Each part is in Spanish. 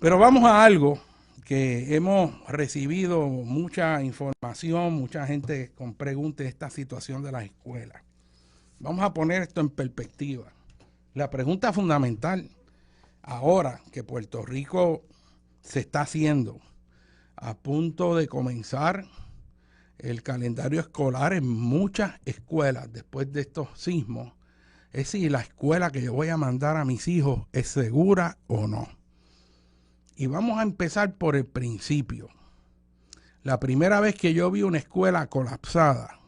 Pero vamos a algo que hemos recibido mucha información, mucha gente con preguntas de esta situación de las escuelas. Vamos a poner esto en perspectiva. La pregunta fundamental, ahora que Puerto Rico se está haciendo a punto de comenzar el calendario escolar en muchas escuelas después de estos sismos, es si la escuela que yo voy a mandar a mis hijos es segura o no. Y vamos a empezar por el principio. La primera vez que yo vi una escuela colapsada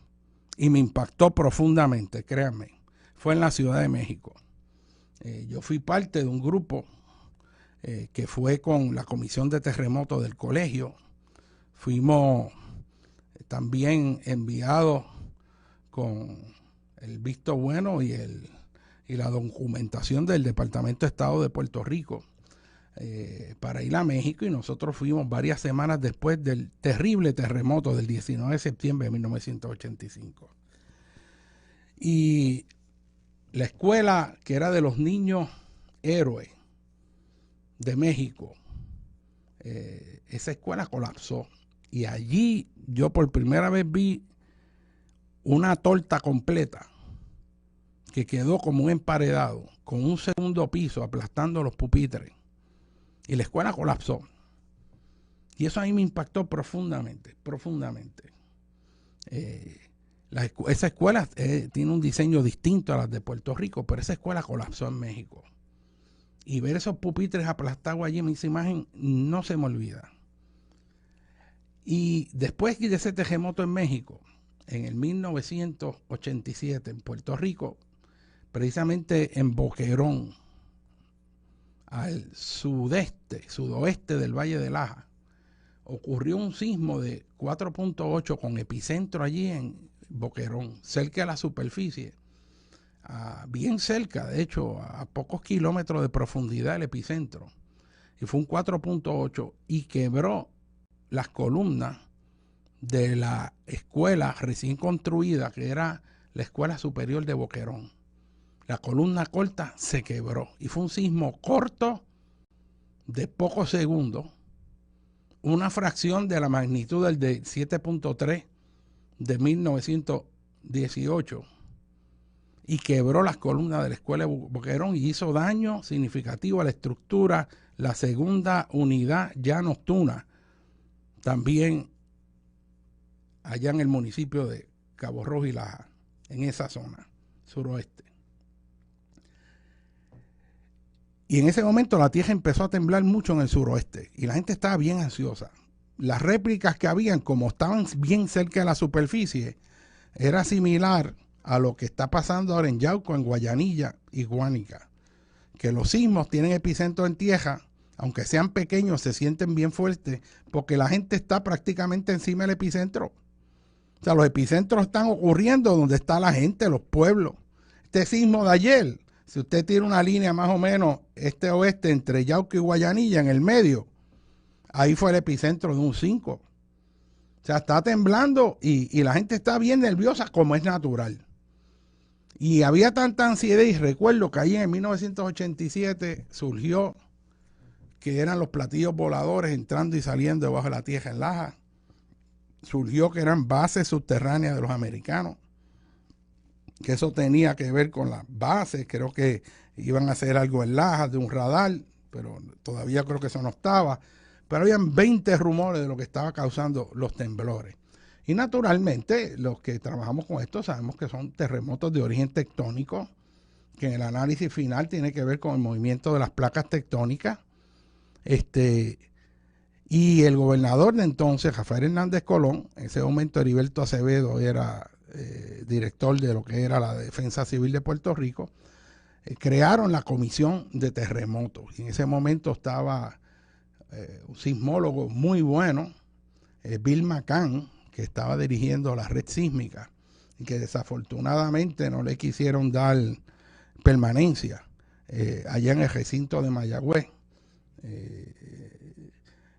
y me impactó profundamente, créanme, fue en la Ciudad de México. Yo fui parte de un grupo que fue con la Comisión de Terremotos del colegio. Fuimos también enviados con el visto bueno y la documentación del Departamento de Estado de Puerto Rico para ir a México, y nosotros fuimos varias semanas después del terrible terremoto del 19 de septiembre de 1985. Y la escuela que era de los niños héroes de México, esa escuela colapsó. Y allí yo por primera vez vi una torta completa que quedó como un emparedado, con un segundo piso aplastando los pupitres. Y la escuela colapsó. Y eso a mí me impactó profundamente, profundamente. Esa escuela tiene un diseño distinto a las de Puerto Rico, pero esa escuela colapsó en México. Y ver esos pupitres aplastados allí en esa imagen no se me olvida. Y después de ese terremoto en México, en el 1987, en Puerto Rico, precisamente en Boquerón, al sudoeste del Valle de Laja, ocurrió un sismo de 4.8 con epicentro allí en Boquerón, cerca de la superficie, bien cerca, de hecho, a pocos kilómetros de profundidad el epicentro. Y fue un 4.8 y quebró las columnas de la escuela recién construida, que era la Escuela Superior de Boquerón. La columna corta se quebró y fue un sismo corto de pocos segundos, una fracción de la magnitud del de 7.3 de 1918, y quebró las columnas de la escuela de Boquerón y hizo daño significativo a la estructura. La segunda unidad Llanos Tuna, también allá en el municipio de Cabo Rojo y Laja, en esa zona suroeste. Y en ese momento la tierra empezó a temblar mucho en el suroeste y la gente estaba bien ansiosa. Las réplicas que habían, como estaban bien cerca de la superficie, era similar a lo que está pasando ahora en Yauco, en Guayanilla y Guánica, que los sismos tienen epicentro en tierra, aunque sean pequeños, se sienten bien fuertes porque la gente está prácticamente encima del epicentro. O sea, los epicentros están ocurriendo donde está la gente, los pueblos. Este sismo de ayer, si usted tiene una línea más o menos este-oeste entre Yauco y Guayanilla, en el medio, ahí fue el epicentro de un 5. O sea, está temblando y la gente está bien nerviosa, como es natural. Y había tanta ansiedad, y recuerdo que ahí en 1987 surgió que eran los platillos voladores entrando y saliendo debajo de la tierra en Laja. Surgió que eran bases subterráneas de los americanos, que eso tenía que ver con las bases. Creo que iban a hacer algo en Laja de un radar, pero todavía creo que eso no estaba. Pero habían 20 rumores de lo que estaba causando los temblores. Y naturalmente, los que trabajamos con esto sabemos que son terremotos de origen tectónico, que en el análisis final tiene que ver con el movimiento de las placas tectónicas. Y el gobernador de entonces, Rafael Hernández Colón, en ese momento Heriberto Acevedo era director de lo que era la Defensa Civil de Puerto Rico, crearon la Comisión de Terremotos. Y en ese momento estaba un sismólogo muy bueno, Bill McCann, que estaba dirigiendo la red sísmica y que desafortunadamente no le quisieron dar permanencia allá en el recinto de Mayagüez.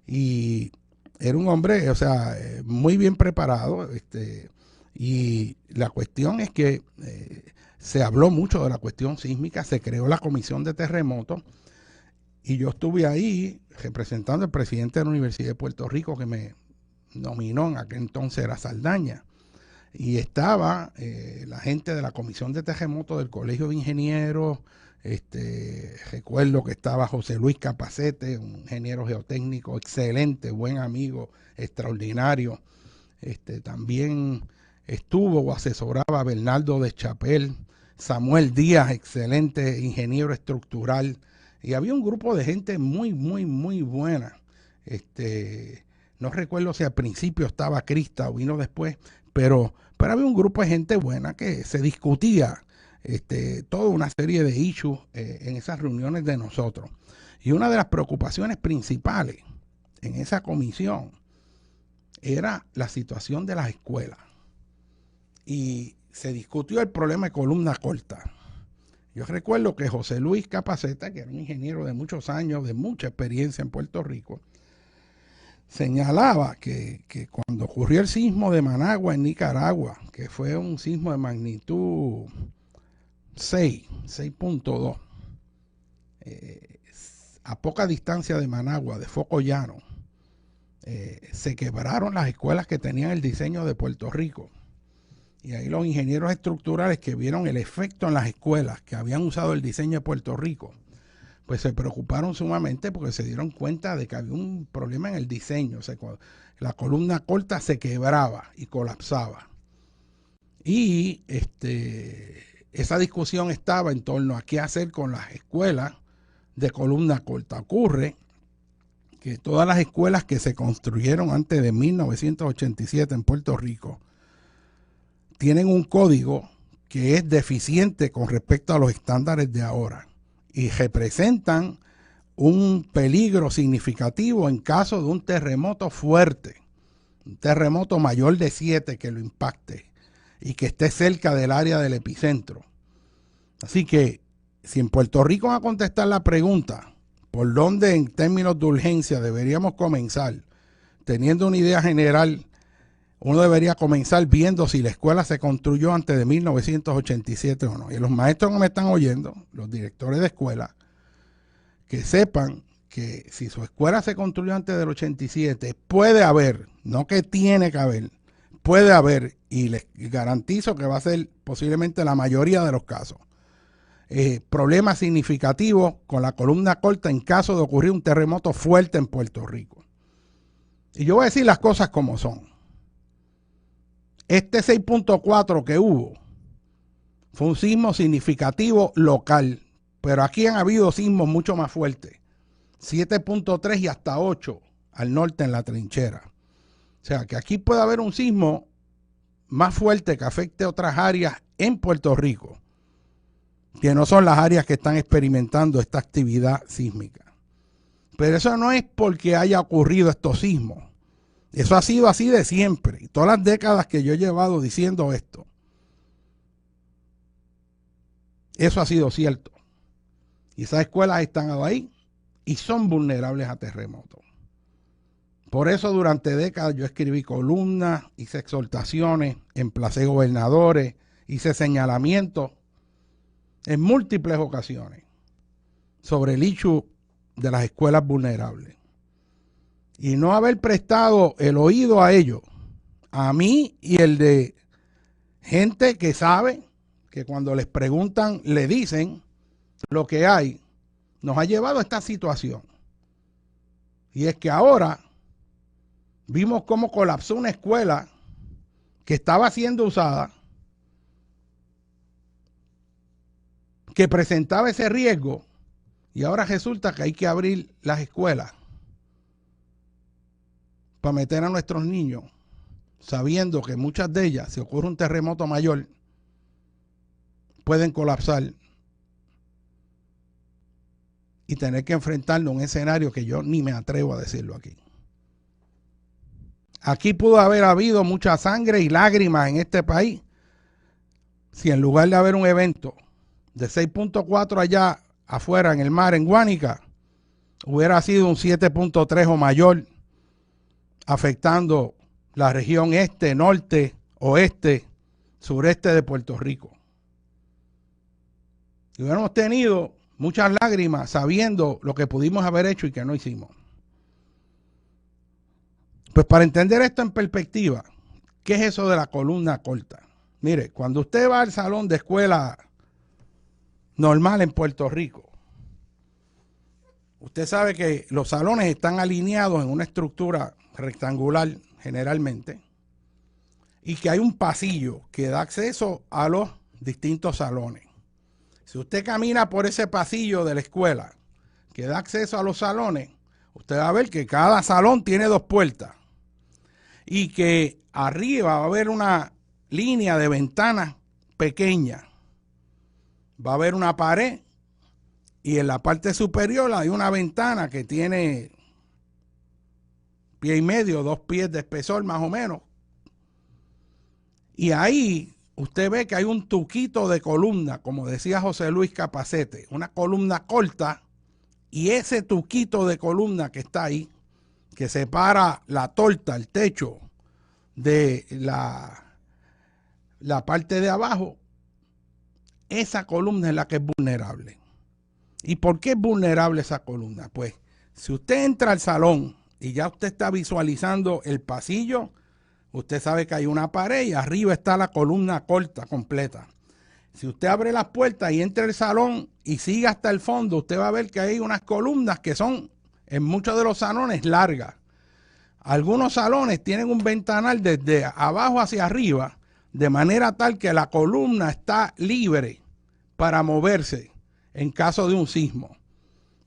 Y era un hombre, o sea, muy bien preparado, y la cuestión es que se habló mucho de la cuestión sísmica, se creó la Comisión de Terremotos Y yo estuve ahí representando al presidente de la Universidad de Puerto Rico, que me nominó, en aquel entonces era Saldaña. Y estaba la gente de la Comisión de Terremotos del Colegio de Ingenieros. Recuerdo que estaba José Luis Capacete, un ingeniero geotécnico excelente, buen amigo, extraordinario. También estuvo o asesoraba a Bernardo de Chapel, Samuel Díaz, excelente ingeniero estructural. Y había un grupo de gente muy, muy, muy buena. No recuerdo si al principio estaba Crista o vino después, pero había un grupo de gente buena que se discutía toda una serie de issues en esas reuniones de nosotros. Y una de las preocupaciones principales en esa comisión era la situación de las escuelas. Y se discutió el problema de columna corta. Yo recuerdo que José Luis Capaceta, que era un ingeniero de muchos años, de mucha experiencia en Puerto Rico, señalaba que cuando ocurrió el sismo de Managua en Nicaragua, que fue un sismo de magnitud 6.2, a poca distancia de Managua, de Foco Llano, se quebraron las escuelas que tenían el diseño de Puerto Rico. Y ahí los ingenieros estructurales que vieron el efecto en las escuelas que habían usado el diseño de Puerto Rico, pues se preocuparon sumamente porque se dieron cuenta de que había un problema en el diseño. O sea, la columna corta se quebraba y colapsaba. Y esa discusión estaba en torno a qué hacer con las escuelas de columna corta. Ocurre que todas las escuelas que se construyeron antes de 1987 en Puerto Rico tienen un código que es deficiente con respecto a los estándares de ahora y representan un peligro significativo en caso de un terremoto fuerte, un terremoto mayor de 7 que lo impacte y que esté cerca del área del epicentro. Así que si en Puerto Rico van a contestar la pregunta por dónde en términos de urgencia deberíamos comenzar, teniendo una idea general, uno debería comenzar viendo si la escuela se construyó antes de 1987 o no. Y los maestros que me están oyendo, los directores de escuela, que sepan que si su escuela se construyó antes del 87, puede haber, no que tiene que haber, puede haber, y les garantizo que va a ser posiblemente la mayoría de los casos, problemas significativos con la columna corta en caso de ocurrir un terremoto fuerte en Puerto Rico. Y yo voy a decir las cosas como son. Este 6.4 que hubo fue un sismo significativo local, pero aquí han habido sismos mucho más fuertes, 7.3 y hasta 8 al norte en la Trinchera. O sea que aquí puede haber un sismo más fuerte que afecte otras áreas en Puerto Rico, que no son las áreas que están experimentando esta actividad sísmica. Pero eso no es porque haya ocurrido estos sismos. Eso ha sido así de siempre. Y todas las décadas que yo he llevado diciendo esto, eso ha sido cierto. Y esas escuelas están ahí y son vulnerables a terremotos. Por eso durante décadas yo escribí columnas, hice exhortaciones, emplacé gobernadores, hice señalamientos en múltiples ocasiones sobre el issue de las escuelas vulnerables. Y no haber prestado el oído a ellos, a mí y el de gente que sabe, que cuando les preguntan le dicen lo que hay, nos ha llevado a esta situación. Y es que ahora vimos cómo colapsó una escuela que estaba siendo usada, que presentaba ese riesgo, y ahora resulta que hay que abrir las escuelas para meter a nuestros niños, sabiendo que muchas de ellas, si ocurre un terremoto mayor, pueden colapsar y tener que enfrentarnos a un escenario que yo ni me atrevo a decirlo aquí. Aquí pudo haber habido mucha sangre y lágrimas en este país si en lugar de haber un evento de 6.4 allá afuera en el mar, en Guánica, hubiera sido un 7.3 o mayor, afectando la región este, norte, oeste, sureste de Puerto Rico. Y hubiéramos tenido muchas lágrimas sabiendo lo que pudimos haber hecho y que no hicimos. Pues para entender esto en perspectiva, ¿qué es eso de la columna corta? Mire, cuando usted va al salón de escuela normal en Puerto Rico, usted sabe que los salones están alineados en una estructura rectangular generalmente y que hay un pasillo que da acceso a los distintos salones. Si usted camina por ese pasillo de la escuela que da acceso a los salones, usted va a ver que cada salón tiene 2 puertas y que arriba va a haber una línea de ventanas pequeña. Va a haber una pared y en la parte superior hay una ventana que tiene 1,5 pies, 2 pies de espesor más o menos. Y ahí usted ve que hay un tuquito de columna, como decía José Luis Capacete, una columna corta, y ese tuquito de columna que está ahí, que separa la torta, el techo, de la parte de abajo, esa columna es la que es vulnerable. ¿Y por qué es vulnerable esa columna? Pues si usted entra al salón y ya usted está visualizando el pasillo, usted sabe que hay una pared y arriba está la columna corta completa. Si usted abre las puertas y entra al salón y sigue hasta el fondo, usted va a ver que hay unas columnas que son en muchos de los salones largas. Algunos salones tienen un ventanal desde abajo hacia arriba, de manera tal que la columna está libre para moverse en caso de un sismo.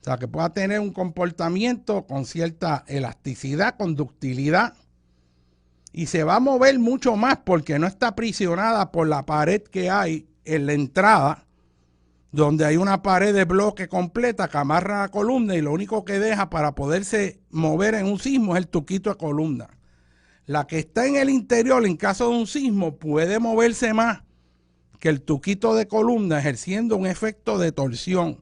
O sea, que pueda tener un comportamiento con cierta elasticidad, conductividad, y se va a mover mucho más porque no está aprisionada por la pared que hay en la entrada, donde hay una pared de bloque completa que amarra la columna y lo único que deja para poderse mover en un sismo es el tuquito de columna. La que está en el interior en caso de un sismo puede moverse más que el tuquito de columna, ejerciendo un efecto de torsión.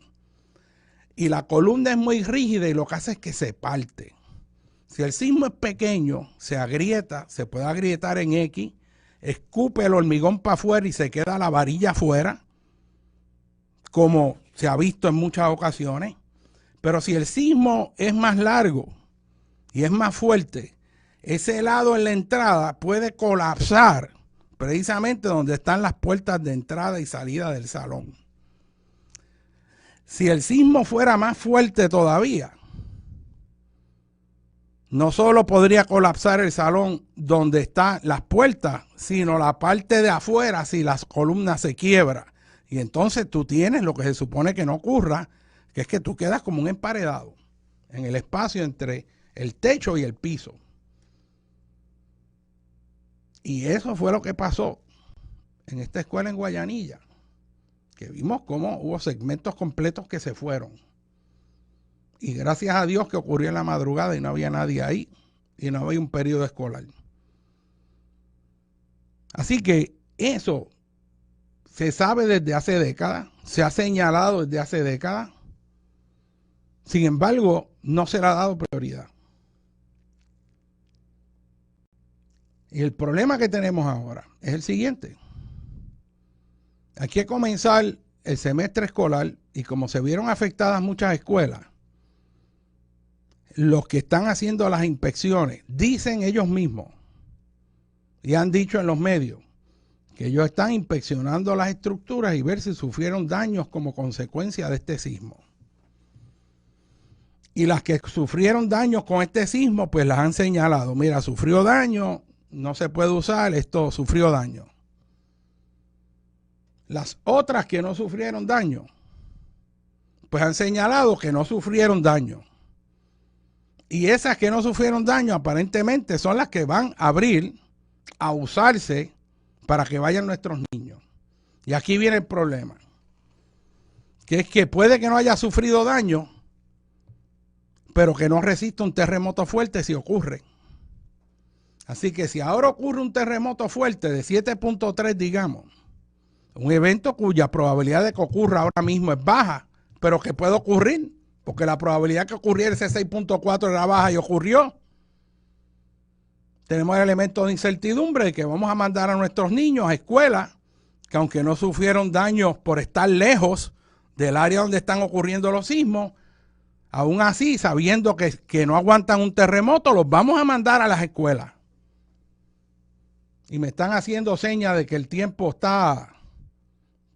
Y la columna es muy rígida y lo que hace es que se parte. Si el sismo es pequeño, se agrieta, se puede agrietar en X, escupe el hormigón para afuera y se queda la varilla afuera, como se ha visto en muchas ocasiones. Pero si el sismo es más largo y es más fuerte, ese lado en la entrada puede colapsar precisamente donde están las puertas de entrada y salida del salón. Si el sismo fuera más fuerte todavía, no solo podría colapsar el salón donde están las puertas, sino la parte de afuera si las columnas se quiebran. Y entonces tú tienes lo que se supone que no ocurra, que es que tú quedas como un emparedado en el espacio entre el techo y el piso. Y eso fue lo que pasó en esta escuela en Guayanilla, que vimos cómo hubo segmentos completos que se fueron. Y gracias a Dios que ocurrió en la madrugada y no había nadie ahí y no había un periodo escolar. Así que eso se sabe desde hace décadas, se ha señalado desde hace décadas. Sin embargo, no se le ha dado prioridad. Y el problema que tenemos ahora es el siguiente. Hay que comenzar el semestre escolar y como se vieron afectadas muchas escuelas, los que están haciendo las inspecciones dicen ellos mismos y han dicho en los medios que ellos están inspeccionando las estructuras y ver si sufrieron daños como consecuencia de este sismo. Y las que sufrieron daños con este sismo, pues las han señalado. Mira, sufrió daño, no se puede usar, esto sufrió daño. Las otras que no sufrieron daño, pues han señalado que no sufrieron daño. Y esas que no sufrieron daño aparentemente son las que van a abrir, a usarse para que vayan nuestros niños. Y aquí viene el problema, que es que puede que no haya sufrido daño, pero que no resista un terremoto fuerte si ocurre. Así que si ahora ocurre un terremoto fuerte de 7.3, digamos, un evento cuya probabilidad de que ocurra ahora mismo es baja, pero que puede ocurrir, porque la probabilidad que ocurriera ese 6.4 era baja y ocurrió. Tenemos el elemento de incertidumbre de que vamos a mandar a nuestros niños a escuelas que aunque no sufrieron daños por estar lejos del área donde están ocurriendo los sismos. Aún así, sabiendo que no aguantan un terremoto, los vamos a mandar a las escuelas. Y me están haciendo señas de que el tiempo está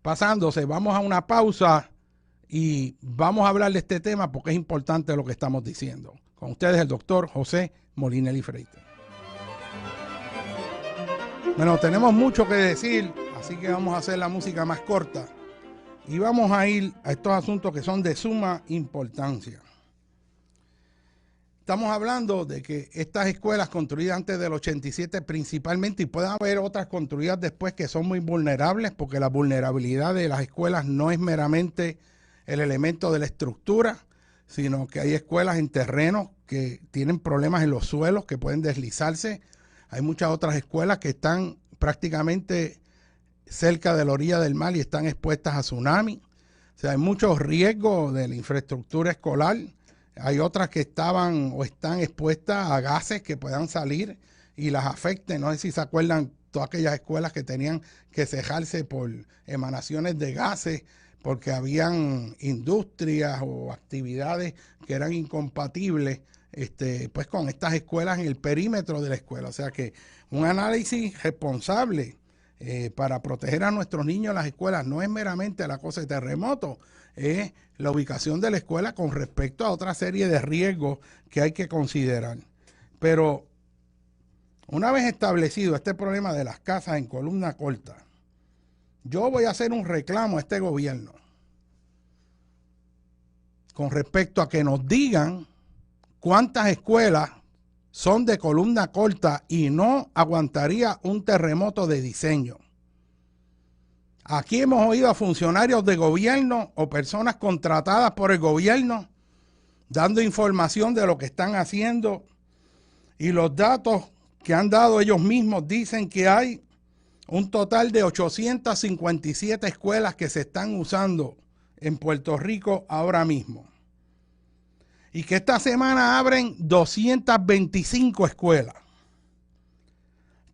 pasándose. Vamos a una pausa y vamos a hablar de este tema porque es importante lo que estamos diciendo. Con ustedes el doctor José Molinelli Freite. Bueno, tenemos mucho que decir, así que vamos a hacer la música más corta. Y vamos a ir a estos asuntos que son de suma importancia. Estamos hablando de que estas escuelas construidas antes del 87 principalmente, y puede haber otras construidas después que son muy vulnerables, porque la vulnerabilidad de las escuelas no es meramente el elemento de la estructura, sino que hay escuelas en terrenos que tienen problemas en los suelos, que pueden deslizarse. Hay muchas otras escuelas que están prácticamente cerca de la orilla del mar y están expuestas a tsunami. O sea, hay muchos riesgos de la infraestructura escolar. Hay otras que estaban o están expuestas a gases que puedan salir y las afecten. No sé si se acuerdan todas aquellas escuelas que tenían que cejarse por emanaciones de gases porque habían industrias o actividades que eran incompatibles pues con estas escuelas en el perímetro de la escuela. O sea que un análisis responsable para proteger a nuestros niños en las escuelas no es meramente la cosa de terremoto, es la ubicación de la escuela con respecto a otra serie de riesgos que hay que considerar. Pero una vez establecido este problema de las casas en columna corta, yo voy a hacer un reclamo a este gobierno con respecto a que nos digan cuántas escuelas son de columna corta y no aguantaría un terremoto de diseño. Aquí hemos oído a funcionarios de gobierno o personas contratadas por el gobierno dando información de lo que están haciendo, y los datos que han dado ellos mismos dicen que hay un total de 857 escuelas que se están usando en Puerto Rico ahora mismo. Y que esta semana abren 225 escuelas.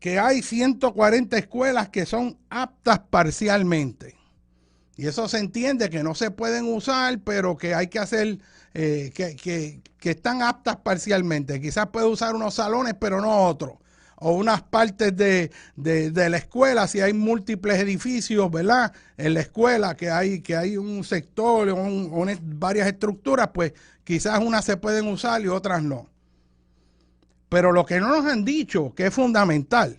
Que hay 140 escuelas que son aptas parcialmente. Y eso se entiende que no se pueden usar, pero que hay que hacer, que están aptas parcialmente. Quizás puede usar unos salones, pero no otros. O unas partes de la escuela, si hay múltiples edificios, ¿verdad? En la escuela que hay un sector o varias estructuras, pues quizás unas se pueden usar y otras no. Pero lo que no nos han dicho, que es fundamental,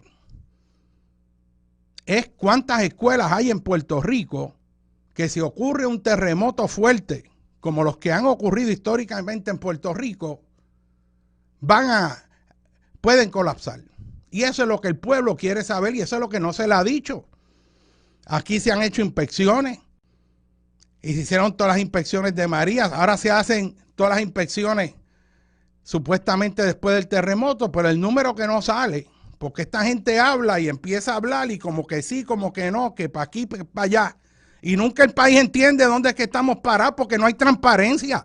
es cuántas escuelas hay en Puerto Rico que si ocurre un terremoto fuerte, como los que han ocurrido históricamente en Puerto Rico, pueden colapsar. Y eso es lo que el pueblo quiere saber y eso es lo que no se le ha dicho. Aquí se han hecho inspecciones y se hicieron todas las inspecciones de María. Ahora se hacen todas las inspecciones supuestamente después del terremoto, pero el número que no sale, porque esta gente habla y empieza a hablar y como que sí, como que no, que para aquí, para allá. Y nunca el país entiende dónde es que estamos parados porque no hay transparencia.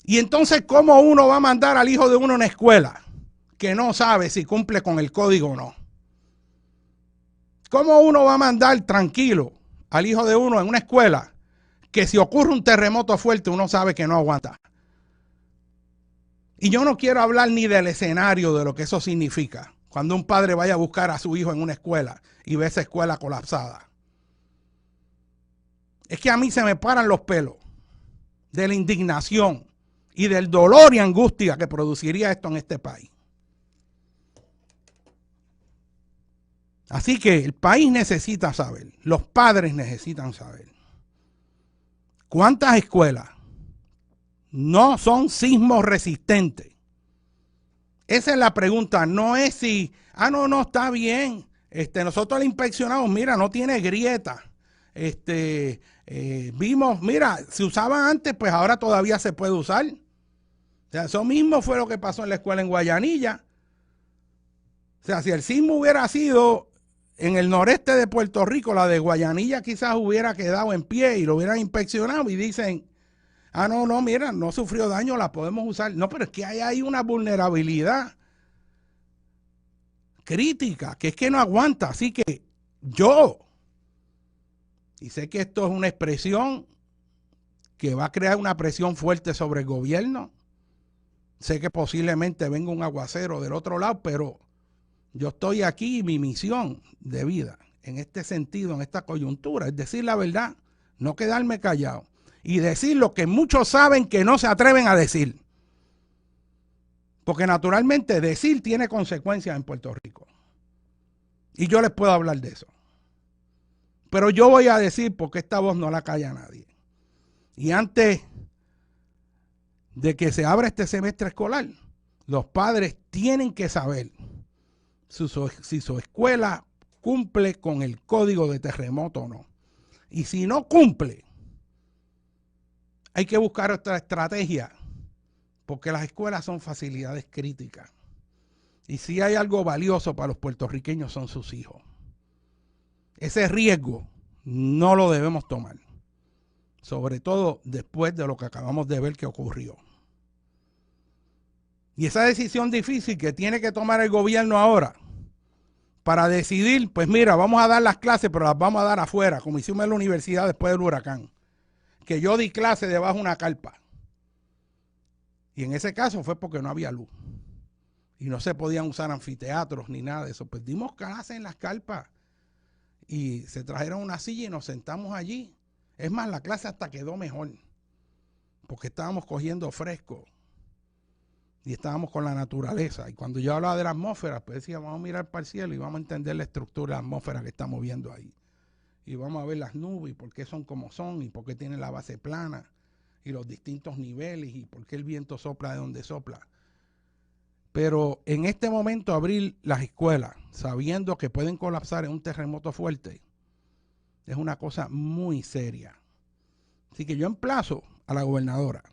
Y entonces, ¿cómo uno va a mandar al hijo de uno a una escuela que no sabe si cumple con el código o no? ¿Cómo uno va a mandar tranquilo al hijo de uno en una escuela que si ocurre un terremoto fuerte uno sabe que no aguanta? Y yo no quiero hablar ni del escenario de lo que eso significa cuando un padre vaya a buscar a su hijo en una escuela y ve esa escuela colapsada. Es que a mí se me paran los pelos de la indignación y del dolor y angustia que produciría esto en este país. Así que el país necesita saber, los padres necesitan saber cuántas escuelas no son sismo resistentes. Esa es la pregunta, no es si, no, está bien, nosotros le inspeccionamos, mira, no tiene grieta, vimos, mira, se usaba antes, pues ahora todavía se puede usar. O sea, eso mismo fue lo que pasó en la escuela en Guayanilla. O sea, si el sismo hubiera sido en el noreste de Puerto Rico, la de Guayanilla quizás hubiera quedado en pie y lo hubieran inspeccionado y dicen, no, mira, no sufrió daño, la podemos usar. No, pero es que hay una vulnerabilidad crítica, que es que no aguanta. Así que yo Y sé que esto es una expresión que va a crear una presión fuerte sobre el gobierno. Sé que posiblemente venga un aguacero del otro lado, pero yo estoy aquí y mi misión de vida, en este sentido, en esta coyuntura, es decir la verdad, no quedarme callado y decir lo que muchos saben que no se atreven a decir. Porque naturalmente decir tiene consecuencias en Puerto Rico. Y yo les puedo hablar de eso. Pero yo voy a decir porque esta voz no la calla nadie. Y antes de que se abra este semestre escolar, los padres tienen que saber si su escuela cumple con el código de terremoto o no. Y si no cumple, hay que buscar otra estrategia, porque las escuelas son facilidades críticas. Y si hay algo valioso para los puertorriqueños son sus hijos. Ese riesgo no lo debemos tomar, sobre todo después de lo que acabamos de ver que ocurrió. Y esa decisión difícil que tiene que tomar el gobierno ahora para decidir, pues mira, vamos a dar las clases, pero las vamos a dar afuera, como hicimos en la universidad después del huracán, que yo di clase debajo de una carpa. Y en ese caso fue porque no había luz. Y no se podían usar anfiteatros ni nada de eso. Pues dimos clases en las carpas. Y se trajeron una silla y nos sentamos allí. Es más, la clase hasta quedó mejor. Porque estábamos cogiendo fresco. Y estábamos con la naturaleza. Y cuando yo hablaba de la atmósfera, pues decía, vamos a mirar para el cielo y vamos a entender la estructura de la atmósfera que estamos viendo ahí. Y vamos a ver las nubes y por qué son como son y por qué tienen la base plana y los distintos niveles y por qué el viento sopla de donde sopla. Pero en este momento abrir las escuelas sabiendo que pueden colapsar en un terremoto fuerte es una cosa muy seria. Así que yo emplazo a la gobernadora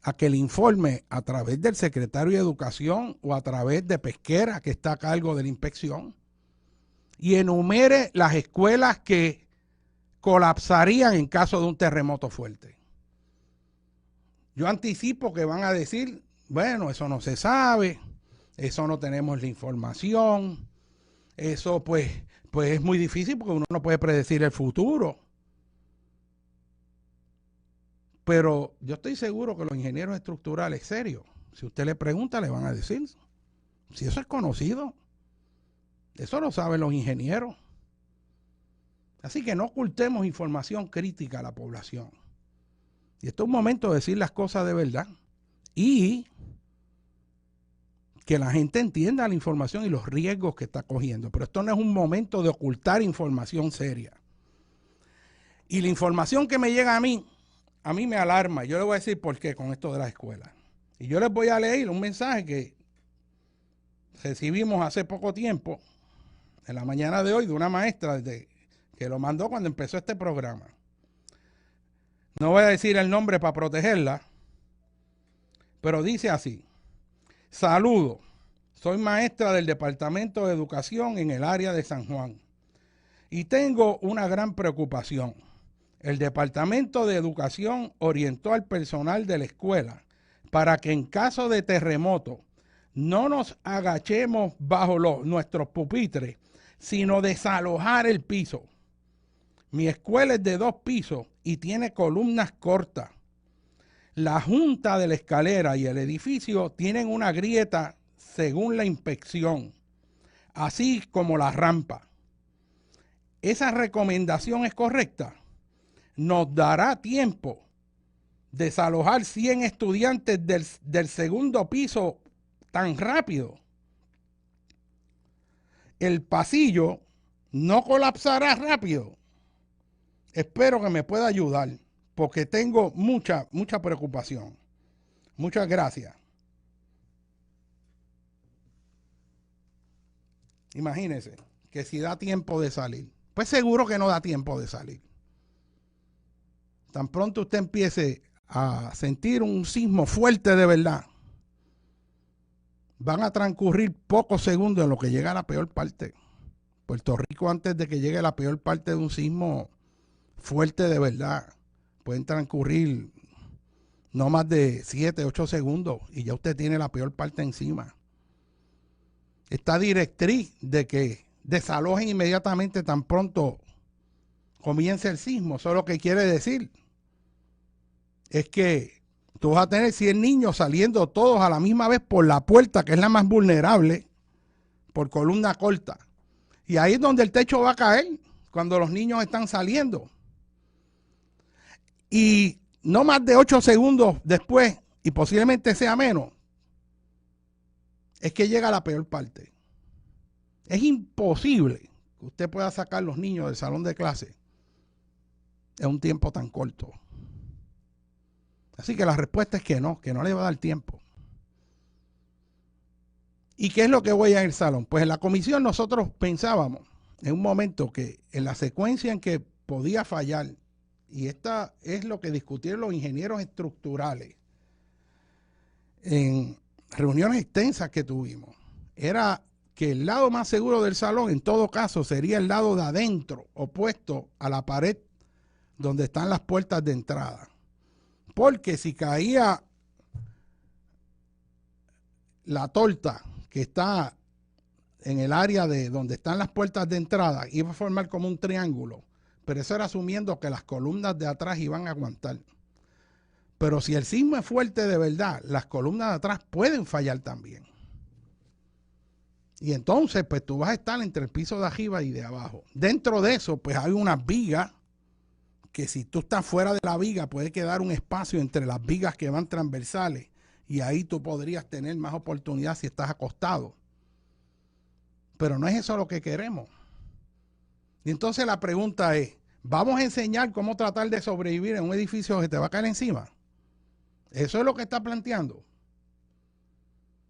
a que le informe a través del secretario de Educación o a través de Pesquera, que está a cargo de la inspección, y enumere las escuelas que colapsarían en caso de un terremoto fuerte. Yo anticipo que van a decir, bueno, eso no se sabe, eso no tenemos la información, eso pues es muy difícil porque uno no puede predecir el futuro. Pero yo estoy seguro que los ingenieros estructurales serios, si usted le pregunta, le van a decir, si eso es conocido, eso lo saben los ingenieros. Así que no ocultemos información crítica a la población. Y esto es un momento de decir las cosas de verdad. Y que la gente entienda la información y los riesgos que está cogiendo. Pero esto no es un momento de ocultar información seria. Y la información que me llega a mí me alarma. Yo le voy a decir por qué con esto de las escuelas. Y yo les voy a leer un mensaje que recibimos hace poco tiempo, en la mañana de hoy, de una maestra que lo mandó cuando empezó este programa. No voy a decir el nombre para protegerla, pero dice así: saludo, soy maestra del Departamento de Educación en el área de San Juan y tengo una gran preocupación. El Departamento de Educación orientó al personal de la escuela para que en caso de terremoto no nos agachemos bajo nuestros pupitres, sino desalojar el piso. Mi escuela es de 2 pisos y tiene columnas cortas. La junta de la escalera y el edificio tienen una grieta según la inspección, así como la rampa. ¿Esa recomendación es correcta? Nos dará tiempo desalojar 100 estudiantes del segundo piso tan rápido. El pasillo no colapsará rápido. Espero que me pueda ayudar porque tengo mucha preocupación. Muchas gracias. Imagínense que si da tiempo de salir. Pues seguro que no da tiempo de salir. Tan pronto usted empiece a sentir un sismo fuerte de verdad, van a transcurrir pocos segundos en lo que llega a la peor parte. Puerto Rico, antes de que llegue la peor parte de un sismo fuerte de verdad, pueden transcurrir no más de 7, 8 segundos y ya usted tiene la peor parte encima. Esta directriz de que desalojen inmediatamente tan pronto comience el sismo. Eso lo que quiere decir es que tú vas a tener 100 niños saliendo todos a la misma vez por la puerta, que es la más vulnerable, por columna corta. Y ahí es donde el techo va a caer, cuando los niños están saliendo. Y no más de 8 segundos después, y posiblemente sea menos, es que llega la peor parte. Es imposible que usted pueda sacar los niños del salón de clase en un tiempo tan corto. Así que la respuesta es que no le va a dar tiempo. ¿Y qué es lo que voy a ir al salón? Pues en la comisión nosotros pensábamos en un momento que en la secuencia en que podía fallar, y esta es lo que discutieron los ingenieros estructurales en reuniones extensas que tuvimos, era que el lado más seguro del salón en todo caso sería el lado de adentro, opuesto a la pared donde están las puertas de entrada. Porque si caía la torta que está en el área de donde están las puertas de entrada, iba a formar como un triángulo, pero eso era asumiendo que las columnas de atrás iban a aguantar. Pero si el sismo es fuerte de verdad, las columnas de atrás pueden fallar también. Y entonces, pues tú vas a estar entre el piso de arriba y de abajo. Dentro de eso, pues hay unas vigas que si tú estás fuera de la viga, puede quedar un espacio entre las vigas que van transversales y ahí tú podrías tener más oportunidad si estás acostado. Pero no es eso lo que queremos. Y entonces la pregunta es, ¿vamos a enseñar cómo tratar de sobrevivir en un edificio que te va a caer encima? Eso es lo que está planteando.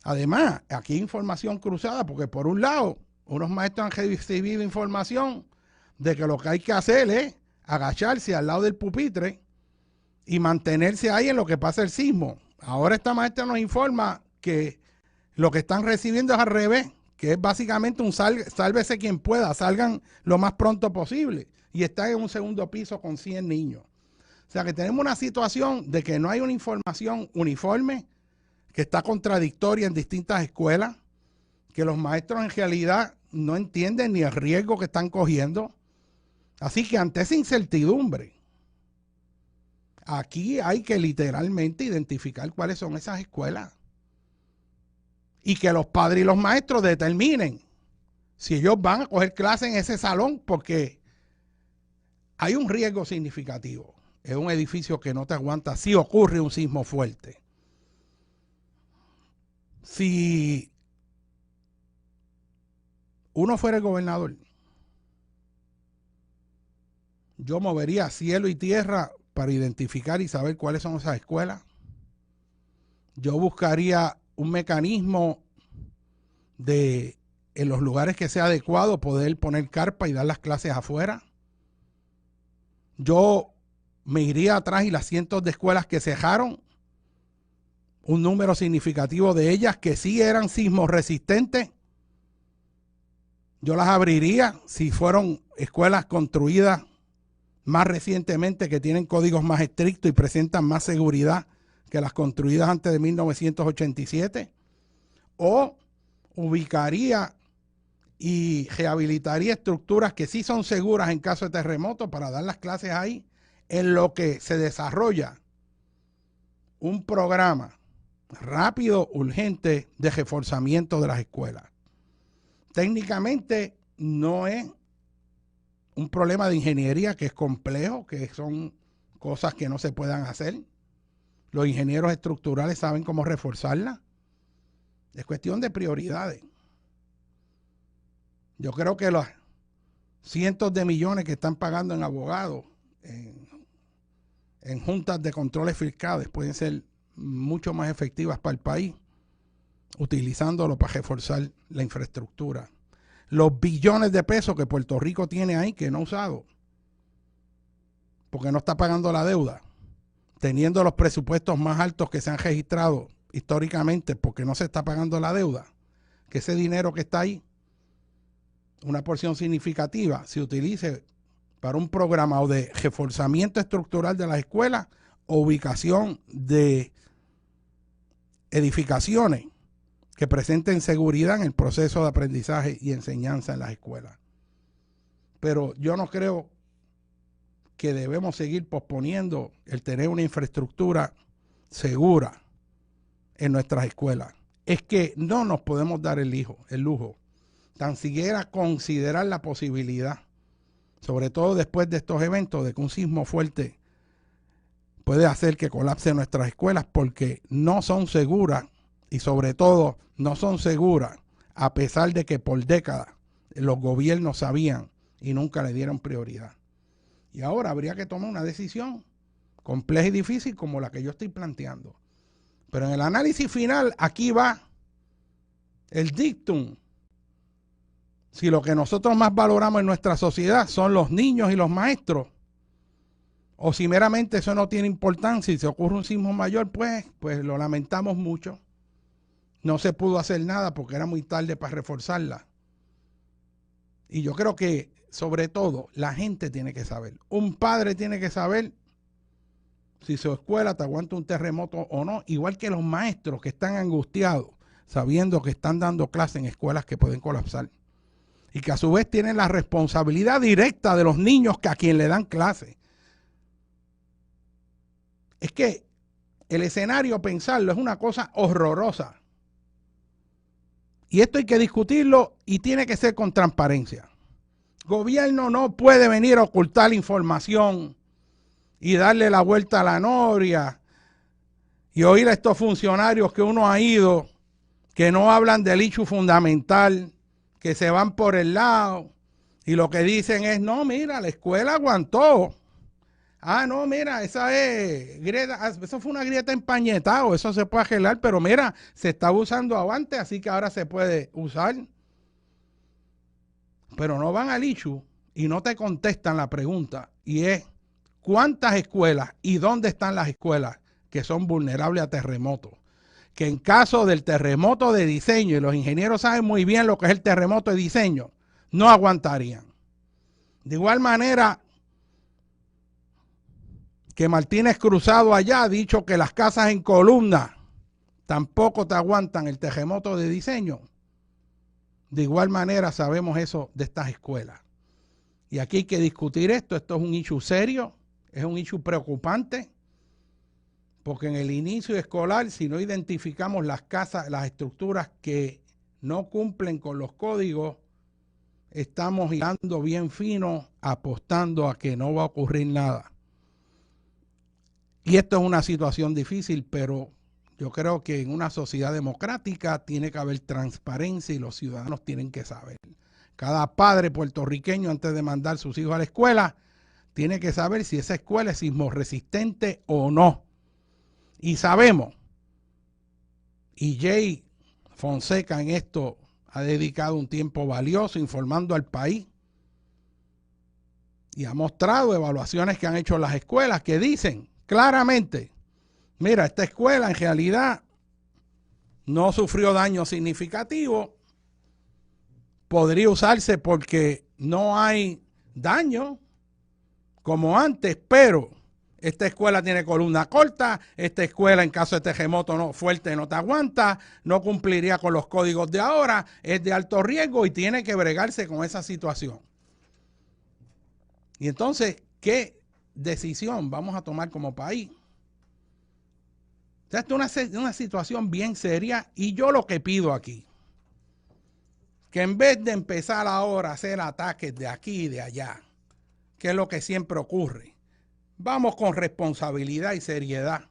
Además, aquí hay información cruzada, porque por un lado, unos maestros han recibido información de que lo que hay que hacer es agacharse al lado del pupitre y mantenerse ahí en lo que pasa el sismo. Ahora esta maestra nos informa que lo que están recibiendo es al revés, que es básicamente un sálvese quien pueda, salgan lo más pronto posible. Y están en un segundo piso con 100 niños. O sea que tenemos una situación de que no hay una información uniforme, que está contradictoria en distintas escuelas, que los maestros en realidad no entienden ni el riesgo que están cogiendo. Así que ante esa incertidumbre, aquí hay que literalmente identificar cuáles son esas escuelas y que los padres y los maestros determinen si ellos van a coger clase en ese salón, porque hay un riesgo significativo. Es un edificio que no te aguanta si ocurre un sismo fuerte. Si uno fuera el gobernador, yo movería cielo y tierra para identificar y saber cuáles son esas escuelas. Yo buscaría un mecanismo de, en los lugares que sea adecuado, poder poner carpa y dar las clases afuera. Yo me iría atrás y las cientos de escuelas que cejaron, un número significativo de ellas que sí eran sismos resistentes, yo las abriría si fueron escuelas construidas más recientemente, que tienen códigos más estrictos y presentan más seguridad que las construidas antes de 1987, o ubicaría y rehabilitaría estructuras que sí son seguras en caso de terremoto para dar las clases ahí, en lo que se desarrolla un programa rápido, urgente, de reforzamiento de las escuelas. Técnicamente no es un problema de ingeniería que es complejo, que son cosas que no se puedan hacer. Los ingenieros estructurales saben cómo reforzarla. Es cuestión de prioridades. Yo creo que los cientos de millones que están pagando en abogados, en juntas de controles fiscales, pueden ser mucho más efectivas para el país, utilizándolo para reforzar la infraestructura. Los billones de pesos que Puerto Rico tiene ahí que no ha usado, porque no está pagando la deuda, teniendo los presupuestos más altos que se han registrado históricamente, porque no se está pagando la deuda, que ese dinero que está ahí, una porción significativa, se utilice para un programa o de reforzamiento estructural de las escuelas o ubicación de edificaciones que presenten seguridad en el proceso de aprendizaje y enseñanza en las escuelas. Pero yo no creo que debemos seguir posponiendo el tener una infraestructura segura en nuestras escuelas. Es que no nos podemos dar el lujo, tan siquiera considerar la posibilidad, sobre todo después de estos eventos, de que un sismo fuerte puede hacer que colapse nuestras escuelas, porque no son seguras, y sobre todo no son seguras a pesar de que por décadas los gobiernos sabían y nunca le dieron prioridad. Y ahora habría que tomar una decisión compleja y difícil como la que yo estoy planteando. Pero en el análisis final, aquí va el dictum. Si lo que nosotros más valoramos en nuestra sociedad son los niños y los maestros, o si meramente eso no tiene importancia y se ocurre un sismo mayor, pues lo lamentamos mucho. No se pudo hacer nada porque era muy tarde para reforzarla. Y yo creo que, sobre todo, la gente tiene que saber. Un padre tiene que saber si su escuela te aguanta un terremoto o no, igual que los maestros que están angustiados sabiendo que están dando clases en escuelas que pueden colapsar y que a su vez tienen la responsabilidad directa de los niños que a quien le dan clases. Es que el escenario, pensarlo, es una cosa horrorosa. Y esto hay que discutirlo y tiene que ser con transparencia. El gobierno no puede venir a ocultar información y darle la vuelta a la noria y oír a estos funcionarios que uno ha ido, que no hablan del hecho fundamental, que se van por el lado y lo que dicen es, no, mira, la escuela aguantó. Ah, no, mira, esa es grieta, eso fue una grieta empañetada, eso se puede arreglar, pero mira, se estaba usando antes, así que ahora se puede usar. Pero no van al issue y no te contestan la pregunta, y es, ¿cuántas escuelas y dónde están las escuelas que son vulnerables a terremotos? Que en caso del terremoto de diseño, y los ingenieros saben muy bien lo que es el terremoto de diseño, no aguantarían. De igual manera que Martínez Cruzado allá ha dicho que las casas en columna tampoco te aguantan el terremoto de diseño. De igual manera sabemos eso de estas escuelas. Y aquí hay que discutir esto. Esto es un issue serio, es un issue preocupante, porque en el inicio escolar, si no identificamos las casas, las estructuras que no cumplen con los códigos, estamos hilando bien fino, apostando a que no va a ocurrir nada. Y esto es una situación difícil, pero yo creo que en una sociedad democrática tiene que haber transparencia y los ciudadanos tienen que saber. Cada padre puertorriqueño, antes de mandar a sus hijos a la escuela, tiene que saber si esa escuela es sismorresistente o no. Y sabemos, y Jay Fonseca en esto ha dedicado un tiempo valioso informando al país y ha mostrado evaluaciones que han hecho las escuelas que dicen claramente, mira, esta escuela en realidad no sufrió daño significativo, podría usarse porque no hay daño como antes, pero esta escuela tiene columna corta, esta escuela en caso de terremoto fuerte no te aguanta, no cumpliría con los códigos de ahora, es de alto riesgo y tiene que bregarse con esa situación. Y entonces, ¿qué decisión vamos a tomar como país? Esta es una situación bien seria y yo lo que pido aquí, que en vez de empezar ahora a hacer ataques de aquí y de allá, que es lo que siempre ocurre, vamos con responsabilidad y seriedad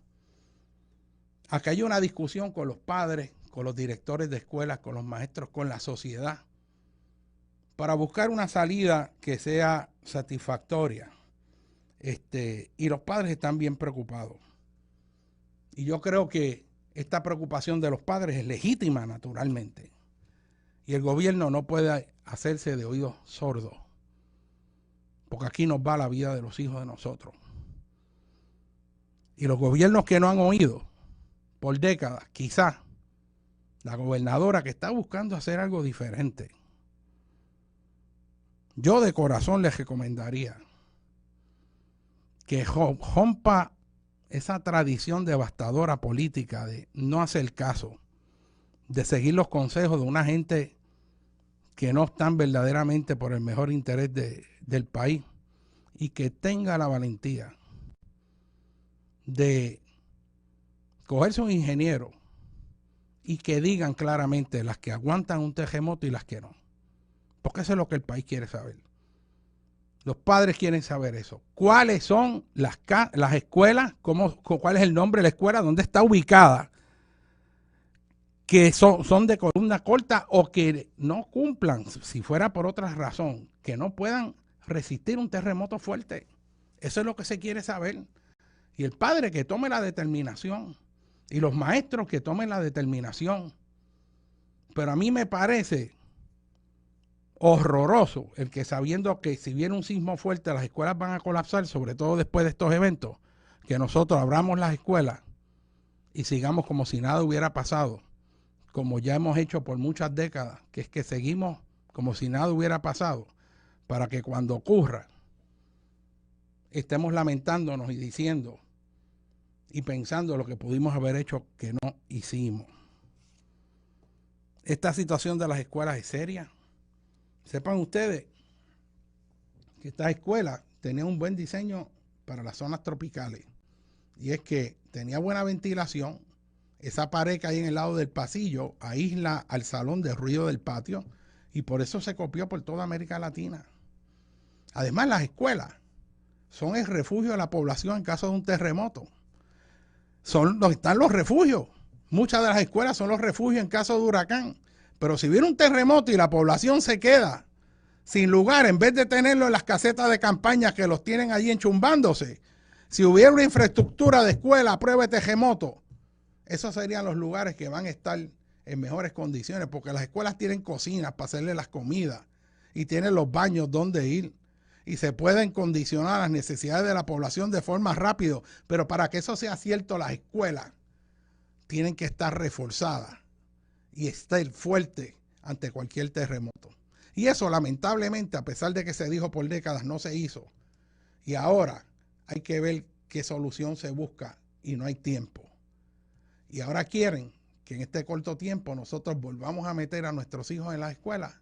a que haya una discusión con los padres, con los directores de escuelas, con los maestros, con la sociedad, para buscar una salida que sea satisfactoria. Y los padres están bien preocupados. Y yo creo que esta preocupación de los padres es legítima, naturalmente. Y el gobierno no puede hacerse de oídos sordos, porque aquí nos va la vida de los hijos de nosotros. Y los gobiernos que no han oído por décadas, quizás la gobernadora que está buscando hacer algo diferente, yo de corazón les recomendaría que rompa esa tradición devastadora política de no hacer caso, de seguir los consejos de una gente que no están verdaderamente por el mejor interés del país y que tenga la valentía de cogerse un ingeniero y que digan claramente las que aguantan un terremoto y las que no. Porque eso es lo que el país quiere saber. Los padres quieren saber eso. ¿Cuáles son las escuelas? ¿Cuál es el nombre de la escuela? ¿Dónde está ubicada? Que son de columna corta o que no cumplan, si fuera por otra razón, que no puedan resistir un terremoto fuerte. Eso es lo que se quiere saber. Y el padre que tome la determinación y los maestros que tomen la determinación. Pero a mí me parece horroroso el que, sabiendo que si viene un sismo fuerte las escuelas van a colapsar, sobre todo después de estos eventos, que nosotros abramos las escuelas y sigamos como si nada hubiera pasado, como ya hemos hecho por muchas décadas, que es que seguimos como si nada hubiera pasado, para que cuando ocurra estemos lamentándonos y diciendo y pensando lo que pudimos haber hecho que no hicimos. Esta situación de las escuelas es seria. Sepan ustedes que esta escuela tenía un buen diseño para las zonas tropicales, y es que tenía buena ventilación. Esa pared que hay en el lado del pasillo aísla al salón del ruido del patio, y por eso se copió por toda América Latina. Además, las escuelas son el refugio de la población en caso de un terremoto. Están los refugios. Muchas de las escuelas son los refugios en caso de huracán. Pero si viene un terremoto y la población se queda sin lugar, en vez de tenerlo en las casetas de campaña que los tienen allí enchumbándose, si hubiera una infraestructura de escuela a prueba de terremoto, esos serían los lugares que van a estar en mejores condiciones, porque las escuelas tienen cocinas para hacerle las comidas y tienen los baños donde ir y se pueden condicionar las necesidades de la población de forma rápida. Pero para que eso sea cierto, las escuelas tienen que estar reforzadas y estar fuertes ante cualquier terremoto. Y eso, lamentablemente, a pesar de que se dijo por décadas, no se hizo. Y ahora hay que ver qué solución se busca y no hay tiempo. Y ahora quieren que en este corto tiempo nosotros volvamos a meter a nuestros hijos en las escuelas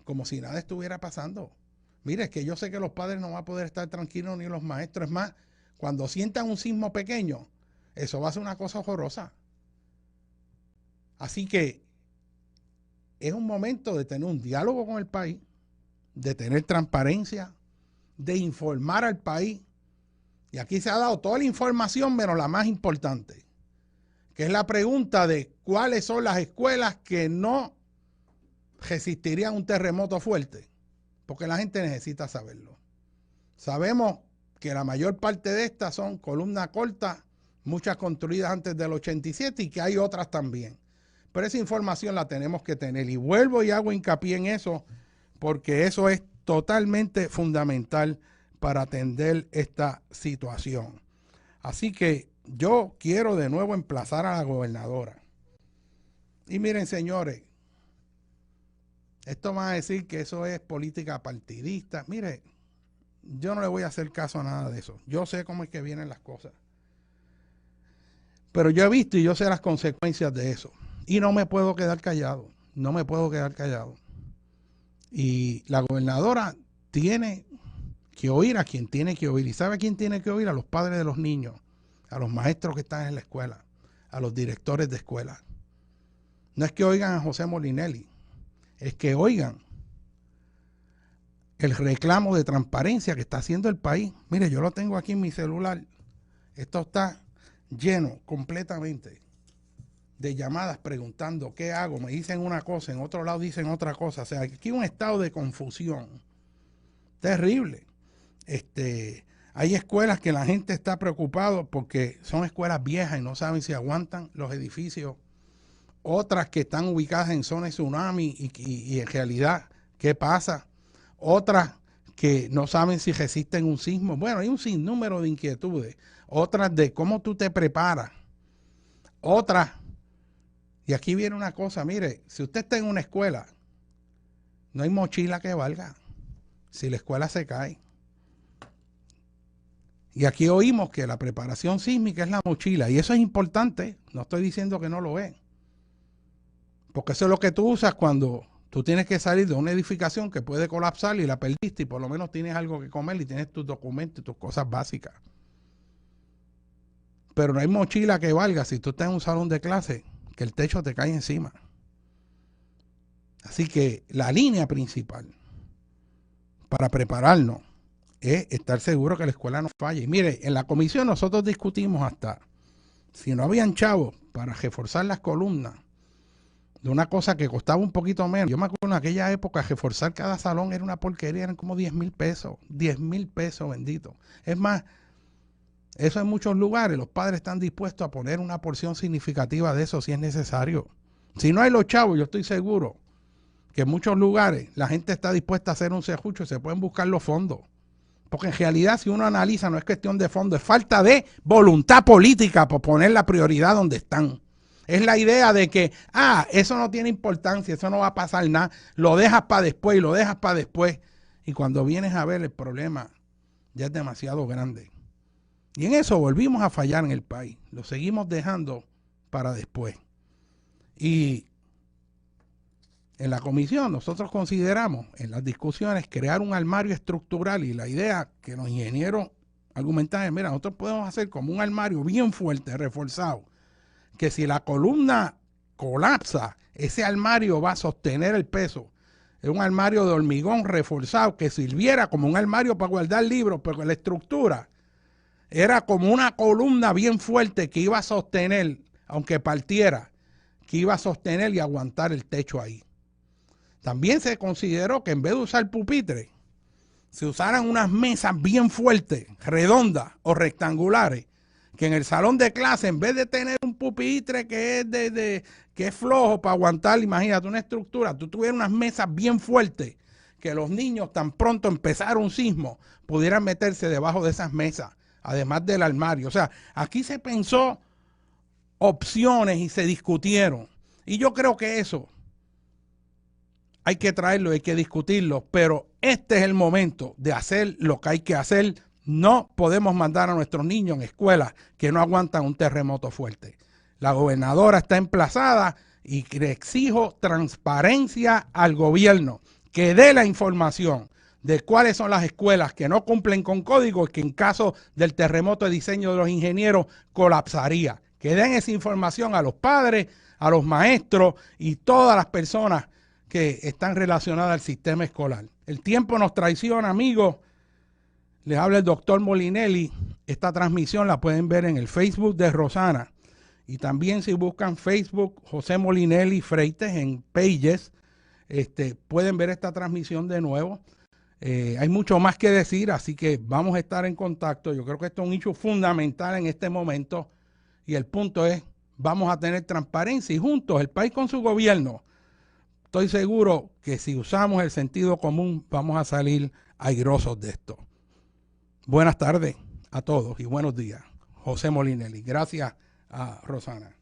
como si nada estuviera pasando. Mire, es que yo sé que los padres no van a poder estar tranquilos ni los maestros. Es más, cuando sientan un sismo pequeño, eso va a ser una cosa horrorosa. Así que es un momento de tener un diálogo con el país, de tener transparencia, de informar al país. Y aquí se ha dado toda la información menos la más importante, que es la pregunta de cuáles son las escuelas que no resistirían un terremoto fuerte, porque la gente necesita saberlo. Sabemos que la mayor parte de estas son columnas cortas, muchas construidas antes del 87 y que hay otras también. Pero esa información la tenemos que tener, y vuelvo y hago hincapié en eso porque eso es totalmente fundamental para atender esta situación. Así que yo quiero de nuevo emplazar a la gobernadora. Y miren, señores, esto va a decir que eso es política partidista. Mire, yo no le voy a hacer caso a nada de eso. Yo sé cómo es que vienen las cosas. Pero yo he visto y yo sé las consecuencias de eso. Y no me puedo quedar callado. No me puedo quedar callado. Y la gobernadora tiene que oír a quien tiene que oír. ¿Y sabe a quién tiene que oír? A los padres de los niños, a los maestros que están en la escuela, a los directores de escuela. No es que oigan a José Molinelli, es que oigan el reclamo de transparencia que está haciendo el país. Mire, yo lo tengo aquí en mi celular. Esto está lleno completamente de llamadas preguntando qué hago. Me dicen una cosa, en otro lado dicen otra cosa. O sea, aquí hay un estado de confusión terrible. Hay escuelas que la gente está preocupado porque son escuelas viejas y no saben si aguantan los edificios. Otras que están ubicadas en zonas de tsunami y en realidad, ¿qué pasa? Otras que no saben si resisten un sismo. Bueno, hay un sinnúmero de inquietudes. Otras de cómo tú te preparas. Otras, y aquí viene una cosa, mire, si usted está en una escuela, no hay mochila que valga si la escuela se cae. Y aquí oímos que la preparación sísmica es la mochila, y eso es importante, no estoy diciendo que no lo es. Porque eso es lo que tú usas cuando Tú tienes que salir de una edificación que puede colapsar y la perdiste y por lo menos tienes algo que comer y tienes tus documentos y tus cosas básicas. Pero no hay mochila que valga si tú estás en un salón de clase que el techo te cae encima. Así que la línea principal para prepararnos es estar seguro que la escuela no falle. Y mire, en la comisión nosotros discutimos hasta si no habían chavos para reforzar las columnas de una cosa que costaba un poquito menos. Yo me acuerdo en aquella época reforzar cada salón era una porquería, eran como 10,000 pesos. 10,000 pesos, bendito. Es más, eso en muchos lugares los padres están dispuestos a poner una porción significativa de eso si es necesario. Si no hay los chavos, yo estoy seguro que en muchos lugares la gente está dispuesta a hacer un serrucho y se pueden buscar los fondos. Porque en realidad, si uno analiza, no es cuestión de fondo, es falta de voluntad política por poner la prioridad donde están. Es la idea de que, eso no tiene importancia, eso no va a pasar nada, lo dejas para después y lo dejas para después. Y cuando vienes a ver el problema, ya es demasiado grande. Y en eso volvimos a fallar en el país. Lo seguimos dejando para después. Y en la comisión nosotros consideramos en las discusiones crear un armario estructural y la idea que los ingenieros argumentaban es, mira, nosotros podemos hacer como un armario bien fuerte, reforzado, que si la columna colapsa, ese armario va a sostener el peso. Es un armario de hormigón reforzado que sirviera como un armario para guardar libros, pero la estructura era como una columna bien fuerte que iba a sostener, aunque partiera, que iba a sostener y aguantar el techo ahí. También se consideró que en vez de usar pupitre, se usaran unas mesas bien fuertes, redondas o rectangulares, que en el salón de clase, en vez de tener un pupitre que es que es flojo para aguantar, imagínate una estructura, tú tuvieras unas mesas bien fuertes, que los niños tan pronto empezara un sismo, pudieran meterse debajo de esas mesas, además del armario. O sea, aquí se pensó opciones y se discutieron. Y yo creo que eso hay que traerlo, hay que discutirlo, pero este es el momento de hacer lo que hay que hacer. No podemos mandar a nuestros niños en escuelas que no aguantan un terremoto fuerte. La gobernadora está emplazada y le exijo transparencia al gobierno, que dé la información de cuáles son las escuelas que no cumplen con código y que en caso del terremoto de diseño de los ingenieros colapsaría. Que den esa información a los padres, a los maestros y todas las personas que están relacionadas al sistema escolar. El tiempo nos traiciona, amigos. Les habla el doctor Molinelli. Esta transmisión la pueden ver en el Facebook de Rosana. Y también si buscan Facebook José Molinelli Freites en Pages, pueden ver esta transmisión de nuevo. Hay mucho más que decir, así que vamos a estar en contacto. Yo creo que esto es un hecho fundamental en este momento. Y el punto es, vamos a tener transparencia y juntos, el país con su gobierno, estoy seguro que si usamos el sentido común vamos a salir airosos de esto. Buenas tardes a todos y buenos días. José Molinelli. Gracias a Rosana.